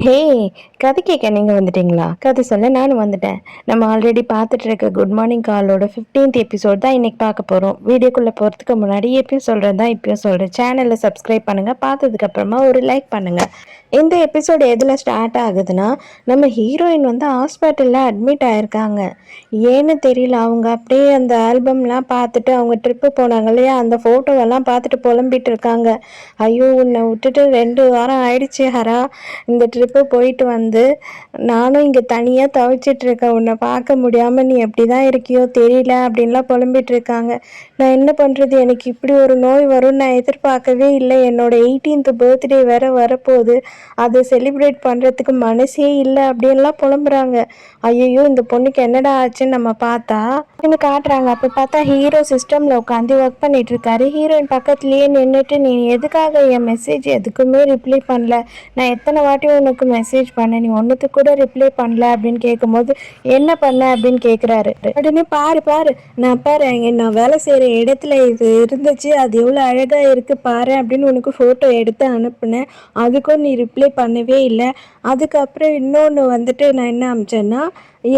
ஹே! கதை கேட்க நீங்க வந்துட்டீங்களா? கதை சொல்ல நானும் வந்துட்டேன். நம்ம ஆல்ரெடி பார்த்துட்டு இருக்க குட் மார்னிங் காலோட 15த் எபிசோட் தான் இன்னைக்கு பார்க்க போறோம். வீடியோக்குள்ள போறதுக்கு முன்னாடி எப்பயும் சொல்றது தான் இப்பயும் சொல்றேன். சேனலை சப்ஸ்கிரைப் பண்ணுங்க. பார்த்ததுக்கு அப்புறமா ஒரு லைக் பண்ணுங்க. இந்த எபிசோட் எதுல ஸ்டார்ட் ஆகுதுன்னா, நம்ம ஹீரோயின் வந்து ஹாஸ்பிட்டல்ல அட்மிட் ஆயிருக்காங்க. ஏன்னு தெரியல. அவங்க அப்படியே அந்த ஆல்பம்லாம் பார்த்துட்டு அவங்க ட்ரிப்பு போனாங்க இல்லையா? அந்த ஃபோட்டோவெல்லாம் பார்த்துட்டு புலம்பிட்டு இருக்காங்க. ஐயோ! உன்னை விட்டுட்டு 2 வாரம் ஆயிடுச்சு ஹரா. இந்த ட்ரிப்பு போயிட்டு வந்து நானும் இங்கே தனியாக தவிச்சிட்டு இருக்கேன். உன்னை பார்க்க முடியாமல் நீ எப்படி தான் இருக்கியோ தெரியல அப்படின்லாம் புலம்பிட்டு இருக்காங்க. நான் என்ன பண்ணுறது, எனக்கு இப்படி ஒரு நோய் வரும்னு நான் எதிர்பார்க்கவே இல்லை. என்னோட 18th பர்த்டே வேற வரப்போகுது. அதை செலிப்ரேட் பண்ணுறதுக்கு மனசே இல்லை அப்படின்லாம் புலம்புறாங்க. ஐயோ, இந்த பொண்ணுக்கு என்னடா ஆச்சுன்னு நம்ம பார்த்தா காட்டுறாங்க. அப்போ பார்த்தா ஹீரோ சிஸ்டமில் உட்காந்து ஒர்க் பண்ணிட்டு இருக்காரு. ஹீரோயின் பக்கத்துலேயே நின்றுட்டு, நீ எதுக்காக என் மெசேஜ் எதுக்குமே ரிப்ளை பண்ணல, நான் எத்தனை வாட்டி உனக்கு மெசேஜ் பண்ணேன், நீ ஒன்றுத்துக்கு கூட ரிப்ளை பண்ணல அப்படின்னு கேட்கும்போது, என்ன பண்ண அப்படின்னு கேட்குறாரு. உடனே பாரு பாரு, நான் பாரு நான் வேலை செய்கிற இடத்துல இது இருந்துச்சு, அது எவ்வளோ அழகாக இருக்குது பாரு அப்படின்னு உனக்கு ஃபோட்டோ எடுத்து அனுப்புனேன். அதுக்கும் நீ ரிப்ளை பண்ணவே இல்லை. அதுக்கப்புறம் இன்னொன்று வந்துட்டு நான் என்ன அனுப்பிச்சேன்னா,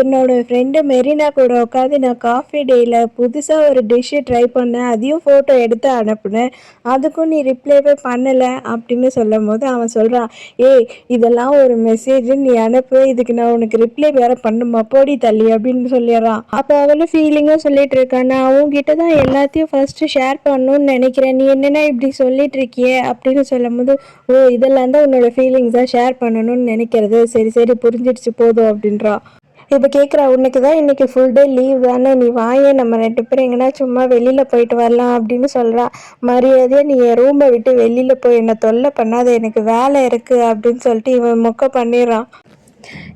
என்னோட ஃப்ரெண்டு மெரினா கூட உட்காந்து நான் காஃபி டேயில் புதுசாக ஒரு டிஷ்ஷு ட்ரை பண்ணேன், அதையும் ஃபோட்டோ எடுத்து அனுப்புனேன். அதுக்கும் நீ ரிப்ளைவே பண்ணலை அப்படின்னு சொல்லும் போது அவன் சொல்கிறான், ஏய் இதெல்லாம் ஒரு மெசேஜ், நீ அனுப்பு, இதுக்கு நான் உனக்கு ரிப்ளை வேற பண்ணுமா, போடி தள்ளி அப்படின்னு சொல்லிடுறான். அப்போ அவளும் ஃபீலிங்காக சொல்லிட்டு இருக்கான், நான் அவங்ககிட்ட தான் எல்லாத்தையும் ஃபர்ஸ்ட்டு ஷேர் பண்ணணும்னு நினைக்கிறேன், நீ என்னென்னா இப்படி சொல்லிட்டு இருக்கியே அப்படின்னு சொல்லும் போது, ஓ இதெல்லாம் தான் உன்னோட ஃபீலிங்ஸாக ஷேர் பண்ணணும்னு நினைக்கிறது, சரி சரி புரிஞ்சிடுச்சு போதும் அப்படின்றா. இப்போ கேட்குறா, உனக்கு தான் இன்றைக்கி ஃபுல் டே லீவ் தானே, நீ வாயே நம்ம 2 பேரும் எங்கன்னா சும்மா வெளியில் போயிட்டு வரலாம் அப்படின்னு சொல்கிறா. மரியாதையாக நீ என் ரூமை விட்டு வெளியில் போய் என்னை தொல்லை பண்ணாத, எனக்கு வேலை இருக்குது அப்படின்னு சொல்லிட்டு இவன் மொக்க பண்ணிடுறான்.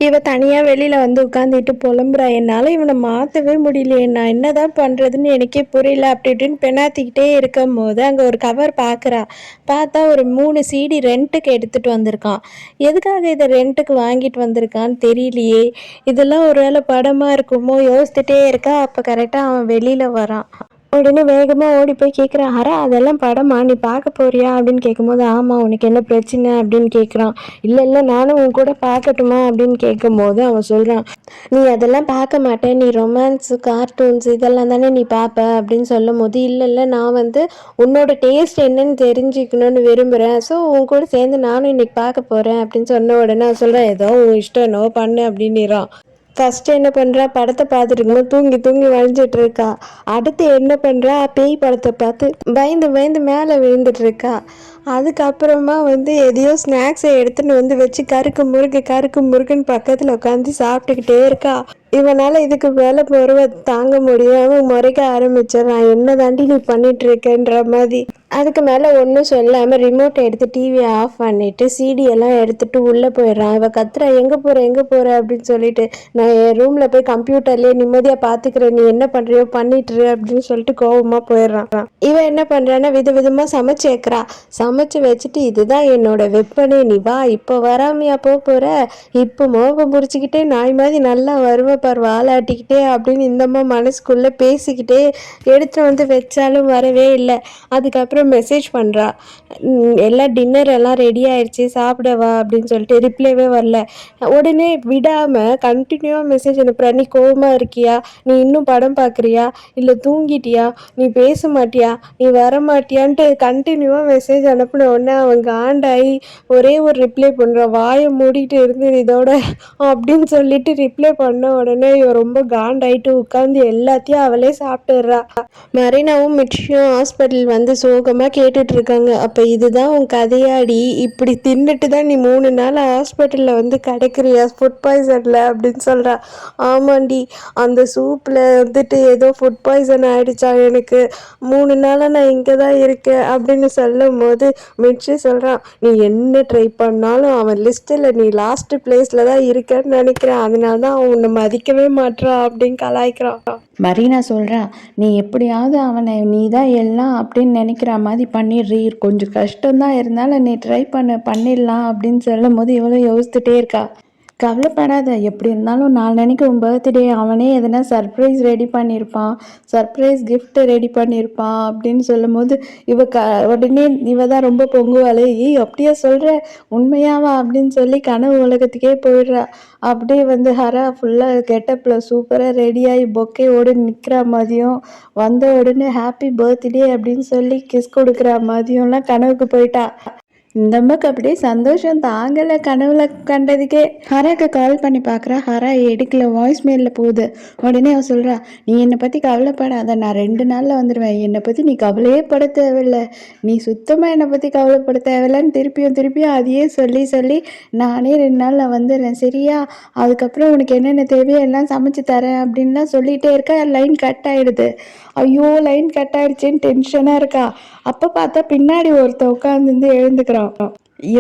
இவ தனியாக வெளியில் வந்து உட்காந்துட்டு புலம்புறா, என்னால் இவனை மாற்றவே முடியலையே, நான் என்ன தான் பண்ணுறதுன்னு எனக்கே புரியல அப்படி இப்படின்னு பெண்ணாத்திக்கிட்டே இருக்கும் போது அங்கே ஒரு கவர் பார்க்குறா. பார்த்தா ஒரு 3 CD ரெண்ட்டுக்கு எடுத்துகிட்டு வந்திருக்கான். எதுக்காக இதை ரெண்ட்டுக்கு வாங்கிட்டு வந்திருக்கான்னு தெரியலையே. இதெல்லாம் ஒரு வேளை படமாக இருக்குமோ யோசிச்சுட்டே இருக்கா. அப்போ கரெக்டாக அவன் வெளியில் வரான். உடனே வேகமாக ஓடி போய் கேட்குறான், ஹரா அதெல்லாம் படமா, நீ பார்க்க போறியா அப்படின்னு கேட்கும்போது, ஆமாம் உனக்கு என்ன பிரச்சனை அப்படின்னு கேட்குறான். இல்லை இல்லை நானும் உன் கூட பார்க்கட்டுமா அப்படின்னு கேட்கும்போது அவன் சொல்கிறான், நீ அதெல்லாம் பார்க்க மாட்டேன், நீ ரொமான்ஸு கார்ட்டூன்ஸ் இதெல்லாம் தானே நீ பார்ப்ப அப்படின்னு சொல்லும் போது, இல்லை இல்லை நான் வந்து உன்னோட டேஸ்ட் என்னன்னு தெரிஞ்சுக்கணும்னு விரும்புகிறேன், ஸோ உன் கூட சேர்ந்து நானும் இன்னைக்கு பார்க்க போகிறேன் அப்படின்னு சொன்ன உடனே நான் சொல்கிறேன், ஏதோ உன் இஷ்டம் என்னவோ பண்ணு அப்படின்னுறான். ஃபஸ்ட்டு என்ன பண்ணுறா, படத்தை பார்த்துட்டு இருக்கும்போது தூங்கி தூங்கி வழிஞ்சிட்டு இருக்கா. அடுத்து என்ன பண்ணுறா, பேய் படத்தை பார்த்து பயந்து பயந்து மேலே விழுந்துட்டு இருக்கா. அதுக்கப்புறமா வந்து எதையோ ஸ்நாக்ஸை எடுத்துன்னு வந்து வச்சு கருக்கு முறுக்குன்னு பக்கத்தில் உட்காந்து சாப்பிட்டுக்கிட்டே இருக்கா. இவனால் இதுக்கு மேலே பொறுவை தாங்க முடியாமல் முறைக்க ஆரம்பிச்சிடறான், என்ன தாண்டி நீ பண்ணிட்டு இருக்கன்ற மாதிரி. அதுக்கு மேலே ஒன்றும் சொல்லாமல் ரிமோட்டை எடுத்து டிவியை ஆஃப் பண்ணிவிட்டு சிடியெல்லாம் எடுத்துகிட்டு உள்ளே போயிடுறான். இவள் கத்துறா, எங்கே போகிற அப்படின்னு சொல்லிட்டு, நான் என் ரூமில் போய் கம்ப்யூட்டர்லேயே நிம்மதியாக பார்த்துக்கிறேன், நீ என்ன பண்ணுறியோ பண்ணிட்டுரு அப்படின்னு சொல்லிட்டு கோபமாக போயிடுறான். இவன் என்ன பண்ணுறான்னா விதவிதமாக சமைச்சு வைக்கிறா. சமைச்சு வச்சுட்டு, இதுதான் என்னோட வெப்பனே, நீ வா இப்போ வராமையா போகிற, இப்போ மோகம் முடிச்சுக்கிட்டே நாய் மாதிரி நல்லா வருவ பார் வாலாட்டிக்கிட்டே அப்படின்னு இந்தம்மா மனசுக்குள்ளே பேசிக்கிட்டே எடுத்து வந்து வச்சாலும் வரவே இல்லை. அதுக்கப்புறம் மெசேஜ் பண்ணுறா, எல்லாம் டின்னர் எல்லாம் ரெடி ஆயிடுச்சு சாப்பிடவா அப்படின்னு சொல்லிட்டு ரிப்ளைவே வரல. உடனே விடாமல் கண்டினியூவாக மெசேஜ் அனுப்புகிறா, நீ கோவமாக இருக்கியா, நீ இன்னும் படம் பார்க்குறியா, இல்லை தூங்கிட்டியா, நீ பேச மாட்டியா, நீ வர மாட்டியான்ட்டு கண்டினியூவாக மெசேஜ் அனுப்பின உடனே அவன் காண்டாகி ஒரே ஒரு ரிப்ளை பண்ணுறான், வாயை மூடிட்டு இருந்தது இதோட அப்படின்னு சொல்லிட்டு ரிப்ளை பண்ண உடனே இவன் ரொம்ப காண்டாயிட்டு உட்காந்து எல்லாத்தையும் அவளே சாப்பிட்டுடுறா. மரீனாவும் மிட்சியும் ஹாஸ்பிட்டல் வந்து சோகமாக கேட்டுட்டு இருக்காங்க. அப்போ இதுதான் உன் கதையாடி, இப்படி தின்னுட்டு தான் நீ 3 நாள் ஹாஸ்பிட்டலில் வந்து கிடைக்கிறியா ஃபுட் பாய்சனில் அப்படின்னு சொல்கிறா. ஆமாண்டி, அந்த சூப்பில் வந்துட்டு ஏதோ ஃபுட் பாய்சன் ஆகிடுச்சா எனக்கு, 3 நாளாக நான் இங்கே தான் இருக்கேன் அப்படின்னு சொல்லும் போது மிட்சி சொல்கிறான், நீ என்ன ட்ரை பண்ணாலும் அவன் லிஸ்ட்டில் நீ லாஸ்ட் பிளேஸில் தான் இருக்கேன்னு நினைக்கிறேன், அதனால தான் அவன் உன்னை மதிக்கவே மாட்டான் அப்படின்னு கலாய்க்கிறான். மரீனா சொல்கிறா, நீ எப்படியாவது அவனை நீ தான் எல்லாம் அப்படின்னு நினைக்கிற மாதிரி பண்ணிடுறீ, கொஞ்சம் கஷ்டம்தான் இருந்தாலும் நீ ட்ரை பண்ணிடலாம் அப்படின்னு சொல்லும் போது இவளும் யோசிச்சுட்டே இருக்கா. கவலைப்படாத, எப்படி இருந்தாலும் நாளன்னைக்கு உன் பர்த்டே, அவனே எதனா சர்ப்ரைஸ் ரெடி பண்ணியிருப்பான், சர்ப்ரைஸ் கிஃப்ட் ரெடி பண்ணியிருப்பான் அப்படின்னு சொல்லும்போது, இவ உடனே இவ தான் ரொம்ப பொங்குவாளே, ஏய் அப்படியா சொல்ற, உண்மையாவா அப்படின்னு சொல்லி கனவு உலகத்துக்கே போயிடுறா. அப்படியே வந்து ஹரா ஃபுல்லாக கெட்டப்பில் சூப்பராக ரெடியாகி பொக்கேவோடு நிற்கிற மாதிரியும், வந்த உடனே ஹாப்பி பர்த்டே அப்படின்னு சொல்லி கிஸ் கொடுக்குற மாதிரியும்லாம் கனவுக்கு போயிட்டா. இந்த அம்மாக்கு அப்படியே சந்தோஷம் தாங்கலை கனவுல கண்டதுக்கே. ஹராக்கு கால் பண்ணி பார்க்குறா, ஹரா எடுக்கல, வாய்ஸ் மெயிலில் போகுது. உடனே அவ சொல்கிறா, நீ என்னை பற்றி கவலைப்படாத, நான் 2 நாளில் வந்துடுவேன், என்னை பற்றி நீ கவலையே பட தேவையில்லை, நீ சுத்தமாக என்னை பற்றி கவலைப்பட தேவையில்லைன்னு திருப்பியும் திருப்பியும் அதையே சொல்லி சொல்லி நானே 2 நாளில் வந்துடுறேன் சரியா, அதுக்கப்புறம் உனக்கு என்னென்ன தேவையோ எல்லாம் சமைச்சு தரேன் அப்படின்லாம் சொல்லிகிட்டே இருக்கா. லைன் கட் ஆகிடுது. ஐயோ லைன் கட் ஆகிடுச்சின்னு டென்ஷனாக இருக்கா. அப்போ பார்த்தா பின்னாடி ஒருத்தன் உட்காந்துருந்து எழுந்துக்கிறான்.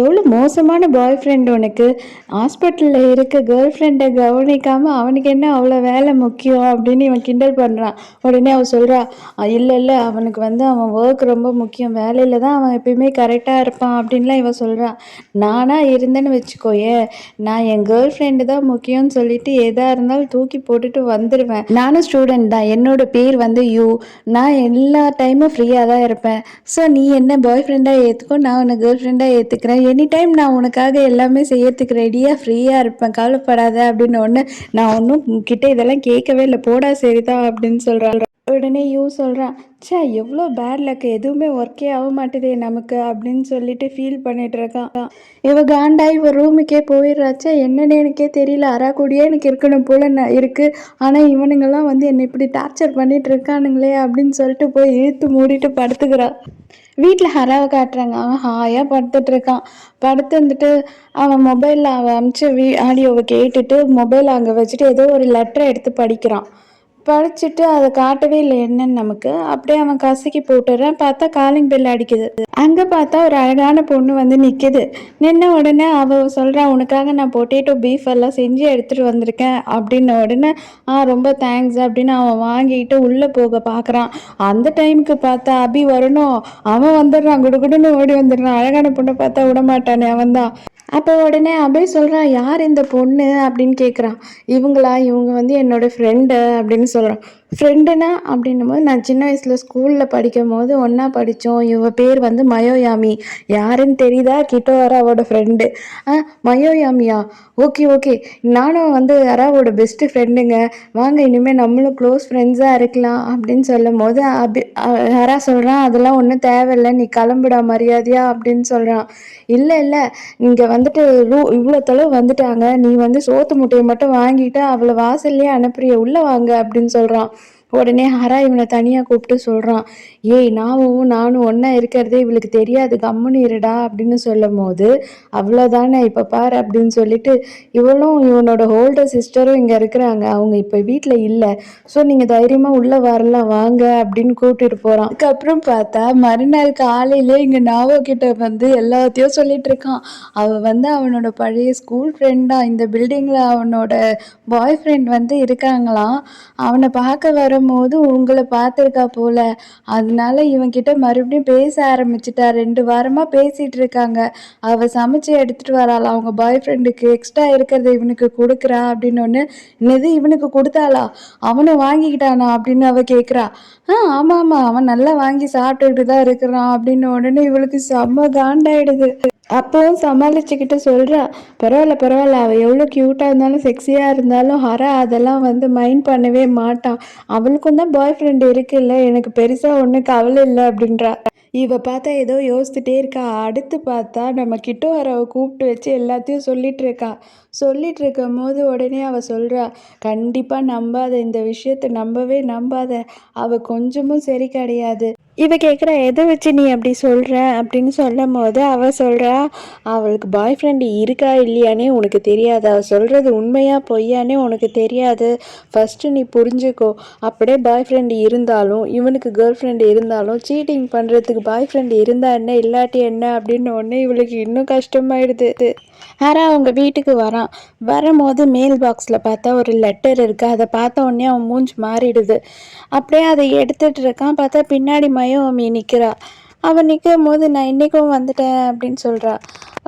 எவ்வளோ மோசமான பாய் ஃப்ரெண்ட் உனக்கு, ஹாஸ்பிட்டலில் இருக்க கேர்ள் ஃப்ரெண்டை கவனிக்காமல் அவனுக்கு என்ன அவ்வளோ வேலை முக்கியம் அப்படின்னு இவன் கிண்டல் பண்ணுறான். உடனே அவள் சொல்கிறா, இல்லை இல்லை அவனுக்கு வந்து அவன் ஒர்க் ரொம்ப முக்கியம், வேலையில் தான் அவன் எப்பயுமே கரெக்டாக இருப்பான் அப்படின்லாம் இவன் சொல்கிறான். நானாக இருந்தேன்னு வச்சுக்கோயே, நான் என் கேர்ள் ஃப்ரெண்டு தான் முக்கியம்னு சொல்லிட்டு எதாக இருந்தாலும் தூக்கி போட்டுட்டு வந்துடுவேன். நானும் ஸ்டூடெண்ட் தான், என்னோட பேர் வந்து யூ, நான் எல்லா டைமும் ஃப்ரீயாக தான் இருப்பேன். ஸோ நீ என்ன பாய் ஃப்ரெண்டாக ஏற்றுக்கோ, நான் உன்னை கேர்ள் ஃப்ரெண்டாக ஏற்றுக்கிறேன், எனி டைம் நான் உனக்காக எல்லாமே செய்யறதுக்கு ரெடியாக ஃப்ரீயாக இருப்பேன், கவலைப்படாத அப்படின்னு ஒன்று. நான் ஒன்றும் கிட்ட இதெல்லாம் கேட்கவே இல்லை, போடா சரிதான் அப்படின்னு சொல்கிறாள். உடனே யூ சொல்கிறான், ச்சே எவ்வளோ பேட் லக், எதுவுமே ஒர்க்கே ஆக மாட்டேதே நமக்கு அப்படின்னு சொல்லிட்டு ஃபீல் பண்ணிட்டு இருக்கான். இவ காண்டாய் ஒரு ரூமுக்கே போயிடுறாச்சா, என்னன்னு எனக்கே தெரியல, அரா கூடயே எனக்கு இருக்கணும் போல இருக்குது, ஆனால் இவனுங்கெல்லாம் வந்து என்னை இப்படி டார்ச்சர் பண்ணிட்டு இருக்கானுங்களே அப்படின்னு சொல்லிட்டு போய் இழுத்து மூடிட்டு படுத்துக்கிறான். வீட்டில் ஹராவை காட்டுறாங்க, அவன் ஹாயாக படுத்துட்டு இருக்கான். படுத்து வந்துட்டு அவன் மொபைலில் அவன் அமிச்ச ஆடியோவை கேட்டுட்டு மொபைல் அங்கே வச்சுட்டு ஏதோ ஒரு லெட்டரை எடுத்து படிக்கிறான். படிச்சுட்டு அதை காட்டவே இல்லை என்னன்னு நமக்கு. அப்படியே அவன் கசக்கி போட்டுறான். பார்த்தா காலிங் பெல் அடிக்குது. அங்கே பார்த்தா ஒரு அழகான பொண்ணு வந்து நிற்கிது. நின்ன உடனே அவள் சொல்கிறான், உனக்காக நான் பொட்டேட்டோ பீஃப் எல்லாம் செஞ்சு எடுத்துகிட்டு வந்திருக்கேன் அப்படின்ன உடனே ரொம்ப தேங்க்ஸ் அப்படின்னு அவன் வாங்கிட்டு உள்ளே போக பார்க்குறான். அந்த டைமுக்கு பார்த்தா அபி வரணும், அவன் வந்துடுறான், குடுகுடுன்னு ஓடி வந்துடுறான். அழகான பொண்ணை பார்த்தா விடமாட்டானே அவன் தான். அப்போ உடனே அபய் சொல்கிறான், யார் இந்த பொண்ணு அப்படின்னு கேட்குறான். இவங்க வந்து என்னோடய ஃப்ரெண்டு அப்படின்னு சொல்கிறான். ஃப்ரெண்டுனா அப்படின்னும் போது, நான் சின்ன வயசில் ஸ்கூலில் படிக்கும் போது ஒன்றா படித்தோம், இவ பேர் வந்து மயோயாமி, யாருன்னு தெரியுதா, கிட்டோராவோட ஃப்ரெண்டு. மயோயாமியா, ஓகே ஓகே, நானும் வந்து அராவோட பெஸ்ட்டு ஃப்ரெண்டுங்க, வாங்க இனிமேல் நம்மளும் க்ளோஸ் ஃப்ரெண்ட்ஸாக இருக்கலாம் அப்படின்னு சொல்லும் போது ஹரா சொல்கிறான், அதெல்லாம் ஒன்றும் தேவையில்லை, நீ கிளம்பிடா மரியாதையா அப்படின்னு சொல்கிறான். இல்லை இல்லை, இங்கே வந்துட்டு இவ்வளோ தொலைவு வந்துட்டாங்க, நீ வந்து சோத்து முட்டையை மட்டும் வாங்கிட்டு அவளை வாசல்லையே அனுப்புறிய, உள்ளே வாங்க அப்படின்னு சொல்கிறான். உடனே ஹரா இவனை தனியாக கூப்பிட்டு சொல்கிறான், ஏய் நானும் ஒன்றா இருக்கிறதே இவளுக்கு தெரியாது, கம்முன்னு இருடா அப்படின்னு சொல்லும் போது, அவ்வளோதானே இப்போ பாரு அப்படின்னு சொல்லிட்டு இவளும் இவனோட ஹோல்டர் சிஸ்டரும் இங்கே இருக்கிறாங்க, அவங்க இப்போ வீட்டில் இல்லை, ஸோ நீங்கள் தைரியமாக உள்ளே வரலாம் வாங்க அப்படின்னு கூப்பிட்டுட்டு போகிறான். அதுக்கப்புறம் பார்த்தா மறுநாள் காலையிலே இங்கே நாவோ கிட்ட வந்து எல்லாத்தையும் சொல்லிட்டு இருக்கான். அவள் வந்து அவனோட பழைய ஸ்கூல் ஃப்ரெண்டாக, இந்த பில்டிங்கில் அவனோட பாய் ஃப்ரெண்ட் வந்து இருக்காங்களாம், அவனை பார்க்க வரும்போது உங்களை பார்த்துருக்கா போல, அதனால இவன்கிட்ட மறுபடியும் பேச ஆரம்பிச்சிட்டா, 2 வாரமாக பேசிகிட்டு இருக்காங்க, அவள் சமைச்சு எடுத்துகிட்டு வராளா அவங்க பாய் ஃப்ரெண்டுக்கு, எக்ஸ்ட்ரா இருக்கிறத இவனுக்கு கொடுக்குறா அப்படின்னு ஒன்று. என்னது இவனுக்கு கொடுத்தாளா, அவனை வாங்கிக்கிட்டானா அப்படின்னு அவள் கேட்குறா. ஆமாம் ஆமாம், அவன் நல்லா வாங்கி சாப்பிட்டுக்கிட்டு தான் இருக்கிறான் அப்படின்னு உடனே இவளுக்கு செம்ம காண்டாயிடுது. அப்போவும் சமாளிச்சுக்கிட்டு சொல்கிறா, பரவாயில்ல, அவள் எவ்வளோ க்யூட்டாக இருந்தாலும் செக்ஸியாக இருந்தாலும் ஹரா அதெல்லாம் வந்து மைண்ட் பண்ணவே மாட்டான், அவளுக்கும் தான் பாய் ஃப்ரெண்டு இருக்குல்ல, எனக்கு பெருசாக ஒன்றும் கவலை இல்லை அப்படின்றா. இவ பார்த்தா ஏதோ யோசிச்சுட்டே இருக்கா. அடுத்து பார்த்தா நம்ம கிட்டோ ஹராவை கூப்பிட்டு வச்சு எல்லாத்தையும் சொல்லிட்டு இருக்கும் போது உடனே அவள் சொல்கிறா, கண்டிப்பாக நம்பாத, இந்த விஷயத்தை நம்பவே நம்பாத, அவள் கொஞ்சமும் சரி கிடையாது. இவ கேட்குறா, எதை வச்சு நீ அப்படி சொல்கிற அப்படின்னு சொல்லும் போது அவள் சொல்கிறா, அவளுக்கு பாய் ஃப்ரெண்டு இருக்கா இல்லையானே உனக்கு தெரியாது, அவள் சொல்கிறது உண்மையாக பொய்யானே உனக்கு தெரியாது, ஃபஸ்ட்டு நீ புரிஞ்சுக்கோ, அப்படியே பாய் ஃப்ரெண்டு இருந்தாலும் இவனுக்கு கேர்ள் ஃப்ரெண்டு இருந்தாலும் சீட்டிங் பண்ணுறதுக்கு பாய் ஃப்ரெண்டு இருந்தா என்ன இல்லாட்டி என்ன அப்படின்னு ஒன்று இவளுக்கு இன்னும் கஷ்டமாயிடுது. ஹரா அவங்க வீட்டுக்கு வரான். வரும்போது மெயில் பாக்ஸில் பார்த்தா ஒரு லெட்டர் இருக்குது. அதை பார்த்த உடனே அவன் மூஞ்சி மாறிடுது. அப்படியே அதை எடுத்துகிட்டு இருக்கான். பார்த்தா பின்னாடி மயோமி நிற்கிறா. அவன் நிற்கும் போது நான் இன்றைக்கும் வந்துட்டேன் அப்படின்னு சொல்கிறா.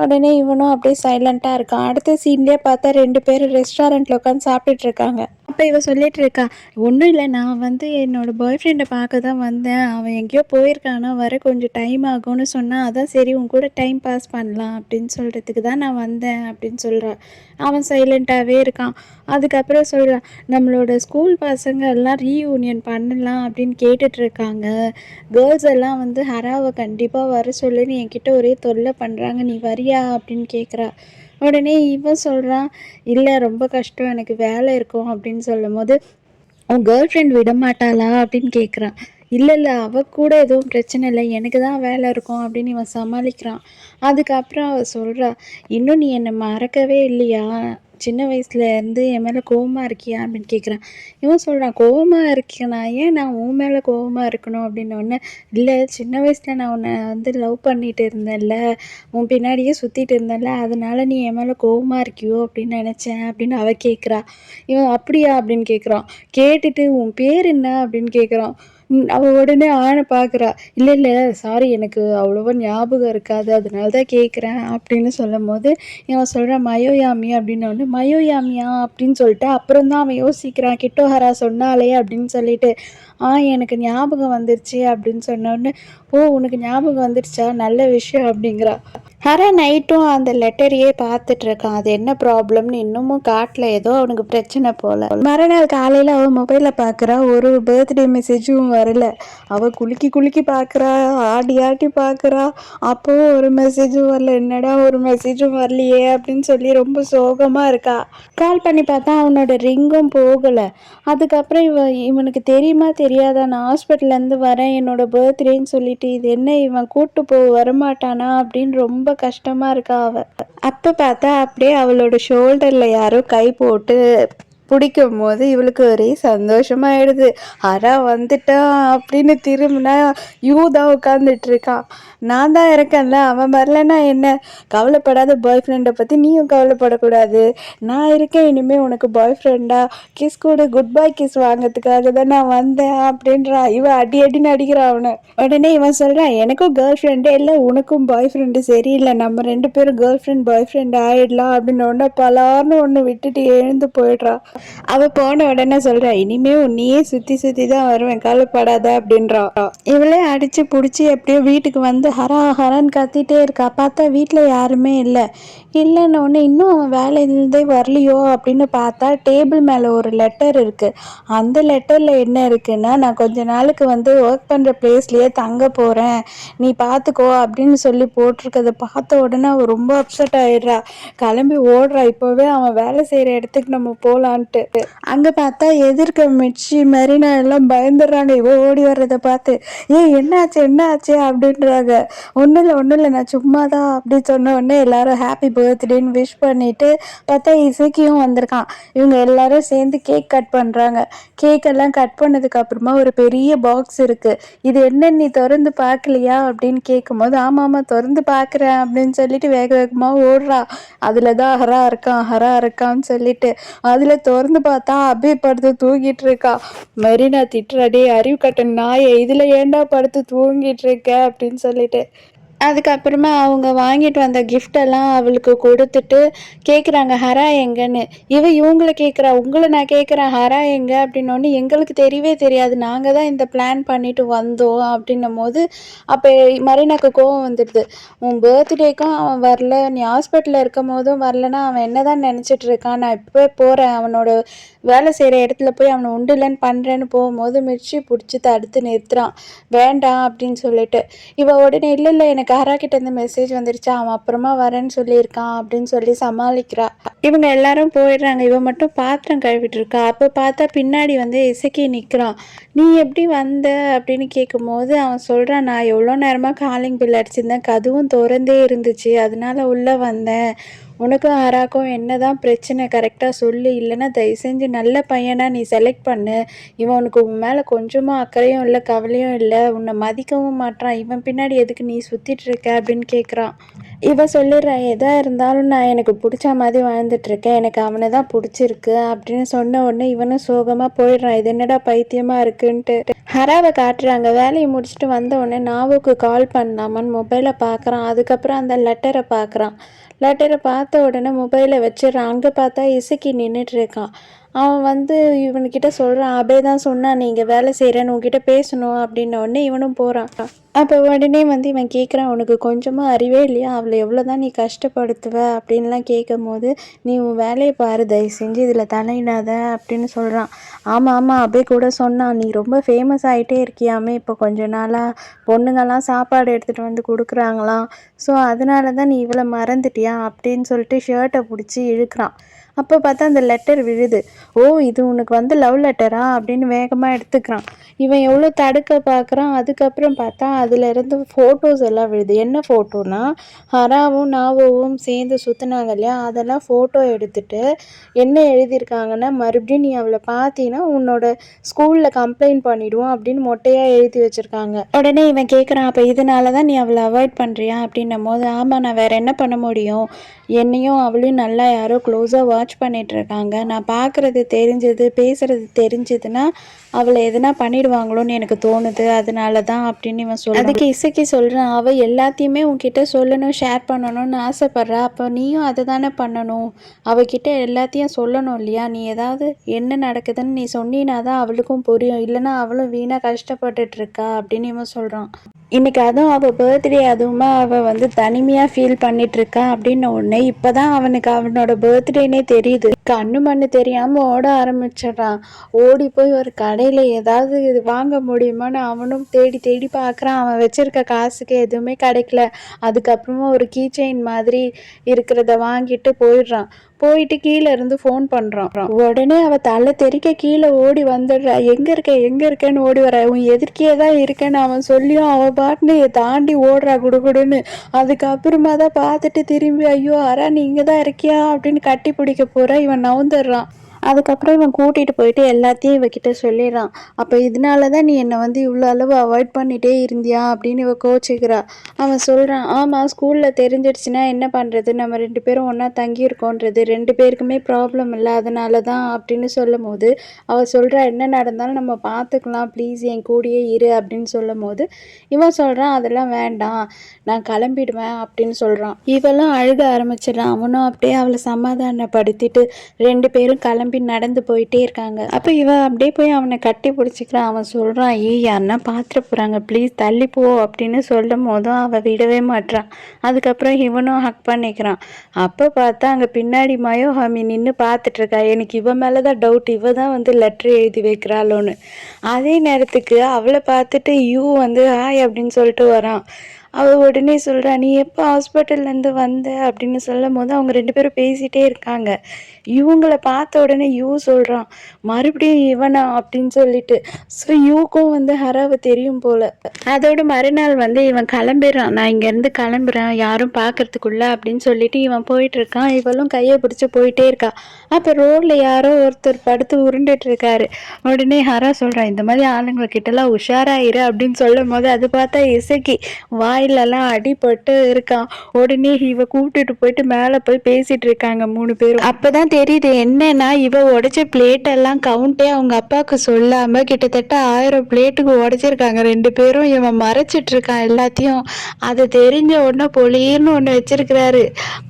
உடனே இவனும் அப்படியே சைலண்ட்டாக இருக்கான். அடுத்த சீன்லேயே பார்த்தா 2 பேரும் ரெஸ்டாரண்ட்டில் உட்காந்து சாப்பிட்டுட்டு இருக்காங்க. அப்போ இவ சொல்லிட்டு இருக்கா, ஒன்றும் இல்லை, நான் வந்து என்னோடய பாய் ஃப்ரெண்டை பார்க்க தான் வந்தேன். அவன் எங்கேயோ போயிருக்கானா, வர கொஞ்சம் டைம் ஆகும்னு சொன்னான். அதான் சரி உன் கூட டைம் பாஸ் பண்ணலாம் அப்படின்னு சொல்கிறதுக்கு தான் நான் வந்தேன் அப்படின்னு சொல்கிறா. அவன் சைலண்ட்டாகவே இருக்கான். அதுக்கப்புறம் சொல்கிறான், நம்மளோட ஸ்கூல் பசங்க எல்லாம் ரீயூனியன் பண்ணலாம் அப்படின்னு கேட்டுட்ருக்காங்க. கேர்ள்ஸ் எல்லாம் வந்து ஹராவை கண்டிப்பாக வர சொல்லுன்னு என்கிட்ட ஒரே தொல்லை பண்ணுறாங்க, நீ வரியா அப்படின்னு கேட்குறா. உடனே இவன் சொல்கிறான், இல்லை ரொம்ப கஷ்டம், எனக்கு வேலை இருக்கும் அப்படின்னு சொல்லும்போது, உன் கேர்ள் ஃப்ரெண்ட் விட மாட்டாளா அப்படின்னு கேட்குறான். இல்லை இல்லை, அவள் கூட எதுவும் பிரச்சனை இல்லை, எனக்கு தான் வேலை இருக்கும் அப்படின்னு இவன் சமாளிக்கிறான். அதுக்கப்புறம் அவள் சொல்கிறா, இன்னும் நீ என்னை மறக்கவே இல்லையா, சின்ன வயசுலேருந்து என் மேலே கோவமாக இருக்கியா அப்படின்னு கேட்குறான். இவன் சொல்கிறான், கோவமாக இருக்கேனா, ஏன் நான் உன் மேலே கோவமாக இருக்கணும் அப்படின்னோடனே, இல்லை சின்ன வயசில் நான் உன்னை வந்து லவ் பண்ணிட்டு இருந்தேன்ல, உன் பின்னாடியே சுற்றிட்டு இருந்தேன்ல, அதனால நீ என் மேலே கோவமாக இருக்கியோ அப்படின்னு நினச்சேன் அப்படின்னு அவள் கேட்குறா. இவன் அப்படியா அப்படின்னு கேட்குறான். கேட்டுட்டு உன் பேர் என்ன அப்படின்னு கேட்குறான். அவள் உடனே ஆனை பார்க்குறா. இல்லை இல்லை, சாரி, எனக்கு அவ்வளோவா ஞாபகம் இருக்காது, அதனால தான் கேட்குறேன் அப்படின்னு சொல்லும்போது இவன் சொல்கிறான், மயோயாமி அப்படின்னோடனே, மயோயாமியா அப்படின்னு சொல்லிட்டு அப்புறம் தான் அவன் யோசிக்கிறான், கிட்டோஹரா சொன்னாலே அப்படின்னு சொல்லிட்டு. எனக்கு ஞாபகம் வந்துருச்சு அப்படின்னு சொன்னோடனே, ஓ உனக்கு ஞாபகம் வந்துருச்சா, நல்ல விஷயம் அப்படிங்கிறா. ஹரா நைட்டும் அந்த லெட்டரையே பார்த்துட்டு இருக்கான். அது என்ன ப்ராப்ளம்னு இன்னமும் காட்டல, ஏதோ அவனுக்கு பிரச்சனை போல். மறுநாள் காலையில் அவள் மொபைலில் பார்க்குறா, ஒரு பர்த்டே மெசேஜும் வரல. அவள் குலுக்கி குலுக்கி பார்க்குறா, ஆடி ஆட்டி பார்க்குறா, அப்போவும் ஒரு மெசேஜும் வரல. என்னடா ஒரு மெசேஜும் வரலையே அப்படின்னு சொல்லி ரொம்ப சோகமாக இருக்கா. கால் பண்ணி பார்த்தா அவனோட ரிங்கும் போகலை. அதுக்கப்புறம் இவனுக்கு தெரியுமா தெரியாதா, நான் ஹாஸ்பிட்டல்லேருந்து வரேன், என்னோட பர்த்டேன்னு சொல்லிட்டு, இது என்ன இவன் கூட்டு வரமாட்டானா அப்படின்னு ரொம்ப கஷ்டமாக இருக்கா அவ. அப்போ பார்த்தா அப்படியே அவளோட ஷோல்டரில் யாரோ கை போட்டு பிடிக்கும் போது இவளுக்கு ஒரே சந்தோஷமாயிடுது. ஹரா வந்துட்டான் அப்படின்னு திரும்பினா யூதா உட்காந்துட்டு இருக்கான். நான் தான் இருக்கேன்ல, அவன் வரலன்னா என்ன, கவலைப்படாத, பாய் ஃப்ரெண்டை பற்றி நீயும் கவலைப்படக்கூடாது, நான் இருக்கேன் இனிமேல் உனக்கு பாய் ஃப்ரெண்டா, கிஸ் கூட குட் பை கிஸ் வாங்கிறதுக்காக தான் நான் வந்தேன் அப்படின்றான். இவன் அடி அடின்னு அடிக்கிறான் அவனை. உடனே இவன் சொல்கிறான், எனக்கும் கேர்ள் ஃப்ரெண்டே இல்லை, உனக்கும் பாய் ஃப்ரெண்டு சரியில்லை, நம்ம 2 பேரும் கேர்ள் ஃப்ரெண்ட் பாய் ஃப்ரெண்ட் ஆயிடலாம் அப்படின்னு ஒன்று பலார்னு ஒன்று விட்டுட்டு எழுந்து போயிடுறான். அவள் போன உடனே சொல்கிறா, இனிமே உன்னையே சுற்றி சுற்றி தான் வருவேன், கவலைப்படாத அப்படின்றான். இவளே அடித்து பிடிச்சி எப்படியோ வீட்டுக்கு வந்து ஹரா ஹரான்னு கத்திட்டே இருக்கா. பார்த்தா வீட்டில் யாருமே இல்லை. இல்லைன்னு ஒன்று இன்னும் அவன் வேலையிலேருந்தே வரலையோ அப்படின்னு பார்த்தா டேபிள் மேலே ஒரு லெட்டர் இருக்குது. அந்த லெட்டரில் என்ன இருக்குன்னா, நான் கொஞ்ச நாளுக்கு வந்து ஒர்க் பண்ணுற பிளேஸ்லேயே தங்க போகிறேன், நீ பார்த்துக்கோ அப்படின்னு சொல்லி போட்டிருக்கதை பார்த்த உடனே அவள் ரொம்ப அப்செட் ஆகிடுறா. கிளம்பி ஓடுறா, இப்போவே அவன் வேலை செய்கிற இடத்துக்கு நம்ம போகலான்ட்டு. அங்கே பார்த்தா எதிர்க்க மிச்சி மெரினா எல்லாம் பயந்துடுறாங்க இவ ஓடி வர்றதை பார்த்து. என்னாச்சு என்னாச்சு அப்படின்றாங்க. ஒன்றும் இல்லை, நான் சும்மா தான் அப்படி சொன்ன உடனே எல்லாரும் ஹாப்பி பர்த்டேன்னு விஷ் பண்ணிவிட்டு பார்த்தா இசைக்கியும் வந்திருக்கான். இவங்க எல்லாரும் சேர்ந்து கேக் கட் பண்ணுறாங்க. கேக்கெல்லாம் கட் பண்ணதுக்கப்புறமா ஒரு பெரிய பாக்ஸ் இருக்குது. இது என்ன நீ திறந்து பார்க்கலையா அப்படின்னு கேட்கும்போது, ஆமாம் திறந்து பார்க்குறேன் அப்படின்னு சொல்லிட்டு வேக வேகமாக ஓடுறா. அதில் தான் ஹரா இருக்கான்னு சொல்லிட்டு அதில் திறந்து பார்த்தா அபி படுத்து தூங்கிட்டு இருக்கா. மெரினா திட்டுறாடே, அறிவு கட்ட நாயை, இதில் ஏன்டா படுத்து தூங்கிட்டு இருக்க அப்படின்னு சொல்லிட்டு. அதுக்கப்புறமா அவங்க வாங்கிட்டு வந்த கிஃப்டெல்லாம் அவளுக்கு கொடுத்துட்டு கேட்குறாங்க, ஹரா எங்கன்னு. இவங்கள கேட்குறா, உங்களை நான் கேட்குறேன் ஹரா எங்கே அப்படின்னோடனே, எங்களுக்கு தெரியவே தெரியாது, நாங்கள் தான் இந்த பிளான் பண்ணிட்டு வந்தோம் அப்படின்னும் போது அப்போ மரீனாக்கு கோவம் வந்துடுது. உன் பர்த்டேக்கும் அவன் வரல, நீ ஹாஸ்பிட்டலில் இருக்கும் போதும் வரலன்னா அவன் என்ன தான் நினச்சிட்டு இருக்கான், நான் இப்போ போகிறேன், அவனோட வேலை செய்கிற இடத்துல போய் அவனை உண்டு இல்லைன்னு பண்ணுறேன்னு போகும்போது மிர்ச்சி பிடிச்சி தடுத்து நிறுத்துறான், வேண்டாம் அப்படின்னு சொல்லிட்டு. உடனே இல்லை எனக்கு ஹரா கிட்ட இருந்து மெசேஜ் வந்துருச்சா, அவன் அப்புறமா வரேன்னு சொல்லியிருக்கான் அப்படின்னு சொல்லி சமாளிக்கிறா. இவங்க எல்லாரும் போயிடுறாங்க. இவன் மட்டும் பாத்திரம் கழுவிட்டு இருக்கா. அப்போ பார்த்தா பின்னாடி வந்து இசக்கி நிற்கிறான். நீ எப்படி வந்த அப்படின்னு கேட்கும்போது அவன் சொல்கிறான், நான் எவ்வளோ நேரமாக காலிங் பில் அடிச்சிருந்தேன், கதவும் திறந்தே இருந்துச்சு, அதனால உள்ளே வந்தேன், உனக்கும் ஹராக்கும் என்னதான் பிரச்சனை கரெக்டாக சொல்லு, இல்லைன்னா தயவு செஞ்சு நல்ல பையனாக நீ செலக்ட் பண்ணு. இவன் உனக்கு உன் மேலே கொஞ்சமாக அக்கறையும் இல்லை கவலையும் இல்லை, உன்னை மதிக்கவும் மாட்றான், இவன் பின்னாடி எதுக்கு நீ சுற்றிட்டு இருக்க அப்படின்னு கேட்குறான். இவன் சொல்லிடுறான், எதா இருந்தாலும் நான் எனக்கு பிடிச்ச மாதிரி வாழ்ந்துட்டுருக்கேன், எனக்கு அவனை தான் பிடிச்சிருக்கு அப்படின்னு சொன்ன உடனே இவனும் சோகமாக போயிடுறான். இது என்னடா பைத்தியமாக இருக்குன்ட்டு ஹராவை காட்டுறாங்க. வேலையை முடிச்சுட்டு வந்த உடனே நாவுக்கு கால் பண்ணலாமான்னு மொபைலை பார்க்குறான். அதுக்கப்புறம் அந்த லெட்டரை பார்க்குறான். லெட்டரை பார்த்த உடனே மொபைலை வச்சிடறான். அங்கே பார்த்தா இசக்கி நின்றுட்டு இருக்கான். அவன் வந்து இவனுக்கிட்ட சொல்கிறான், அபே தான் சொன்னான் நீங்கள் வேலை செய்கிறேன்னு உங்ககிட்ட பேசணும் அப்படின்ன உடனே இவனும் போகிறான். அப்போ உடனே வந்து இவன் கேட்குறான், உனக்கு கொஞ்சமாக அறிவே இல்லையா, அவளை எவ்வளோ தான் நீ கஷ்டப்படுத்துவ அப்படின்லாம் கேட்கும் போது, நீ உன் வேலையை பாரு, தயவு செஞ்சு இதில் தலையிடாத அப்படின்னு சொல்கிறான். ஆமாம் ஆமாம், அபே கூட சொன்னான், நீ ரொம்ப ஃபேமஸ் ஆகிட்டே இருக்கியாமே இப்போ கொஞ்ச நாளாக, பொண்ணுங்கள்லாம் சாப்பாடு எடுத்துகிட்டு வந்து கொடுக்குறாங்களாம், ஸோ அதனால தான் நீ இவளை மறந்துட்டியா அப்படின்னு சொல்லிட்டு ஷர்ட்டை பிடிச்சி இழுக்கிறான். அப்போ பார்த்தா அந்த லெட்டர் விழுது. ஓ, இது உனக்கு வந்து லவ் லெட்டரா அப்படின்னு வேகமாக எடுத்துக்கிறான். இவன் எவ்வளோ தடுக்க பார்க்குறான். அதுக்கப்புறம் பார்த்தா அதுலேருந்து ஃபோட்டோஸ் எல்லாம் விழுது. என்ன ஃபோட்டோனா, ஹராவும் நாவோவும் சேர்ந்து சுற்றினாங்க இல்லையா, அதெல்லாம் ஃபோட்டோ எடுத்துட்டு என்ன எழுதியிருக்காங்கன்னா, மறுபடியும் நீ அவளை பார்த்தீங்கன்னா உன்னோட ஸ்கூலில் கம்ப்ளைண்ட் பண்ணிவிடுவோம் அப்படின்னு மொட்டையாக எழுதி வச்சுருக்காங்க. உடனே இவன் கேட்குறான், அப்போ இதனால தான் நீ அவளை அவாய்ட் பண்ணுறியா அப்படின்னும் போது, ஆமாம் நான் வேறு என்ன பண்ண முடியும், என்னையும் அவளையும் நல்லா யாரோ க்ளோஸாக வாட்ச் பண்ணிகிட்ருக்காங்க, நான் பார்க்குறது தெரிஞ்சது பேசுகிறது தெரிஞ்சதுன்னா அவளை எதனா பண்ணிடுவாங்களோன்னு எனக்கு தோணுது, அதனால தான் அப்படின்னு இவன் சொல்கிறான். அதுக்கு இசைக்கு சொல்கிறான், அவள் எல்லாத்தையுமே உன்கிட்ட சொல்லணும் ஷேர் பண்ணணும்னு ஆசைப்பட்றா, அப்போ நீயும் அதை தானே பண்ணணும், அவகிட்ட எல்லாத்தையும் சொல்லணும் இல்லையா, நீ ஏதாவது என்ன நடக்குதுன்னு நீ சொன்னினா தான் அவளுக்கும் புரியும், இல்லைன்னா அவளும் வீணாக கஷ்டப்பட்டுட்ருக்கா அப்படின்னு இவன் சொல்கிறான். இன்றைக்கி அதுவும் அவள் பர்த்டே, அதுவுமா அவள் வந்து தனிமையாக ஃபீல் பண்ணிகிட்ருக்கா அப்படின்ன உடனே இப்போ தான் அவனுக்கு அவனோட பர்த்டேனே தெரியுது. கண்ணு மண்ணு தெரியாமல் ஓட ஆரம்பிச்சிடுறான். ஓடி போய் ஒரு கடையில் ஏதாவது இது வாங்க முடியுமான்னு அவனும் தேடி தேடி பார்க்குறான். அவன் வச்சுருக்க காசுக்கு எதுவுமே கிடைக்கல. அதுக்கப்புறமா ஒரு கீ செயின் மாதிரி இருக்கிறத வாங்கிட்டு போயிடுறான். போயிட்டு கீழே இருந்து ஃபோன் பண்ணுறான். உடனே அவள் தலை தெறிக்க கீழே ஓடி வந்துடுறா. எங்கே இருக்கேன்னு ஓடி வர, உன் எதிர்க்கே தான் இருக்கேன்னு அவன் சொல்லியும் அவள் பாட்டுன்னு தாண்டி ஓடுறா குடுகுடுன்னு. அதுக்கப்புறமா தான் பார்த்துட்டு திரும்பி, ஐயோ அரா நீ இங்கே தான் இருக்கியா அப்படின்னு கட்டி பிடிக்க போகிற, இவன் நவுந்துடுறான். அதுக்கப்புறம் இவன் கூட்டிகிட்டு போயிட்டு எல்லாத்தையும் இவகிட்ட சொல்லிடுறான். அப்போ இதனால தான் நீ என்னை வந்து இவ்வளோ அளவு அவாய்ட் பண்ணிகிட்டே இருந்தியா அப்படின்னு இவ கோச்சிக்கிறா. அவன் சொல்கிறான், ஆமாம் ஸ்கூலில் தெரிஞ்சிடுச்சுன்னா என்ன பண்ணுறது, நம்ம 2 பேரும் ஒன்றா தங்கியிருக்கோன்றது 2 பேருக்குமே ப்ராப்ளம் இல்லை, அதனால தான் அப்படின்னு சொல்லும் போது அவள் சொல்கிறா, என்ன நடந்தாலும் நம்ம பார்த்துக்கலாம், ப்ளீஸ் என் கூடயே இரு அப்படின்னு சொல்லும் போது இவன் சொல்கிறான், அதெல்லாம் வேண்டாம் நான் கிளம்பிடுவேன் அப்படின்னு சொல்கிறான். இவளும் அழுக ஆரம்பிச்சிடறான். அவனும் அப்படியே அவளை சமாதானப்படுத்திட்டு 2 பேரும் கிளம்பி நடந்து போயிட்டே இருக்காங்க. அப்போ இவன் அப்படியே போய் அவனை கட்டி பிடிச்சிக்கிறான். அவன் சொல்கிறான், ஏய் யாருன்னா பார்த்துட்டு போகிறாங்க, ப்ளீஸ் தள்ளி போ அப்படின்னு சொல்லும் போதும் அவள் விடவே மாட்டான். அதுக்கப்புறம் இவனும் ஹக் பண்ணிக்கிறான். அப்போ பார்த்தா அங்கே பின்னாடி மயோஹாமி நின்று பார்த்துட்ருக்கா. எனக்கு இவன் மேலே தான் டவுட், இவ தான் வந்து லெட்ரு எழுதி வைக்கிறாளோன்னு. அதே நேரத்துக்கு அவளை பார்த்துட்டு யூ வந்து ஹாய் அப்படின்னு சொல்லிட்டு வரான். அவள் உடனே சொல்கிறா, நீ எப்போ ஹாஸ்பிட்டல்லேருந்து வந்த அப்படின்னு சொல்லும் போது அவங்க 2 பேரும் பேசிகிட்டே இருக்காங்க. இவங்கள பார்த்த உடனே யூ சொல்கிறான், மறுபடியும் இவனா அப்படின்னு சொல்லிட்டு. ஸோ யூக்கும் வந்து ஹராவை தெரியும் போல். அதோட மறுநாள் வந்து இவன் கிளம்பிடுறான். நான் இங்கேருந்து கிளம்புறேன் யாரும் பார்க்கறதுக்குள்ள அப்படின்னு சொல்லிட்டு இவன் போயிட்டுருக்கான். இவளும் கையை பிடிச்சி போயிட்டே இருக்கா. அப்போ ரோட்டில் யாரோ ஒருத்தர் படுத்து உருண்டுட்டு இருக்காரு. உடனே ஹரா சொல்கிறான், இந்த மாதிரி ஆளுங்கக்கிட்டலாம் உஷாராயிரு அப்படின்னு சொல்லும் போது அது பார்த்தா இசைக்கு வாயிலெல்லாம் அடிபட்டு இருக்கான். உடனே இவ கூப்பிட்டுட்டு போயிட்டு மேலே போய் பேசிகிட்டு இருக்காங்க 3 பேரும். அப்போ தான் தெரியுது என்னன்னா, இவ உடைச்ச பிளேட்டெல்லாம் கவுண்டே அவங்க அப்பாவுக்கு சொல்லாமல் கிட்டத்தட்ட 1000 பிளேட்டுக்கு உடைச்சிருக்காங்க 2 பேரும். இவன் மறைச்சிட்டு இருக்கான் எல்லாத்தையும். அது தெரிஞ்ச உடனே பொலிர்னு ஒன்று வச்சிருக்கிறாரு.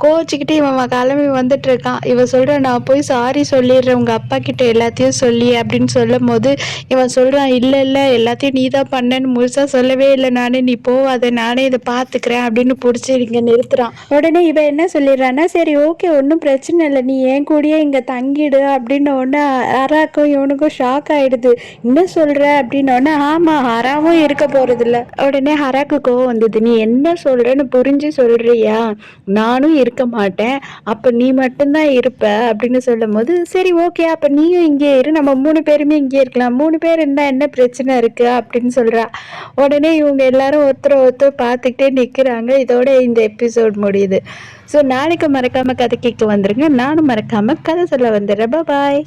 கோச்சிக்கிட்டு இவன் கிளம்பி வந்துட்டு இருக்கான். இவன் சொல்கிற, நான் போய் சாரி சொல்லிடுறேன் உங்கள் அப்பா கிட்ட எல்லாத்தையும் சொல்லி அப்படின்னு சொல்லும் போது இவன் சொல்கிறான், இல்லை இல்லை எல்லாத்தையும் நீ தான் பண்ணேன்னு முழுசாக சொல்லவே இல்லை நானே, நீ போவாத நானே இதை பார்த்துக்கிறேன் அப்படின்னு பிடிச்சி இங்கே நிறுத்துறான். உடனே இவன் என்ன சொல்லிடுறான்னா, சரி ஓகே ஒன்றும் பிரச்சனை இல்லை, நீ ஏன் கூடயே இங்கே தங்கிடு அப்படின்னு ஒன்று. ஹராக்கும் இவனுக்கும் ஷாக் ஆகிடுது. என்ன சொல்கிற அப்படின்னோடனே, ஆமாம் ஹராவும் இருக்க போகிறதில்ல. உடனே ஹராக்கு கோவம் வந்தது, நீ என்ன சொல்கிறேன்னு புரிஞ்சு சொல்கிறியா, நானும் இருக்க மாட்டேன், அப்போ நீ மட்டும்தான் இருப்ப அப்படின்னு சொல்லும் போது, சரி ஓகே அப்போ நீயும் இங்கே இரு, நம்ம 3 பேருமே இங்கே இருக்கலாம், 3 பேர் இருந்தால் என்ன பிரச்சனை இருக்குது அப்படின்னு சொல்கிறா. உடனே இவங்க எல்லாரும் ஒருத்தர் ஒருத்தர் பார்த்துக்கிட்டே நிற்கிறாங்க. இதோட இந்த எபிசோட் முடியுது. ஸோ நாளைக்கு மறக்காமல் கதை கேட்க வந்துருங்க. நானும் மறக்காமல் கதை சொல்ல வந்துடுறேன். பாய்.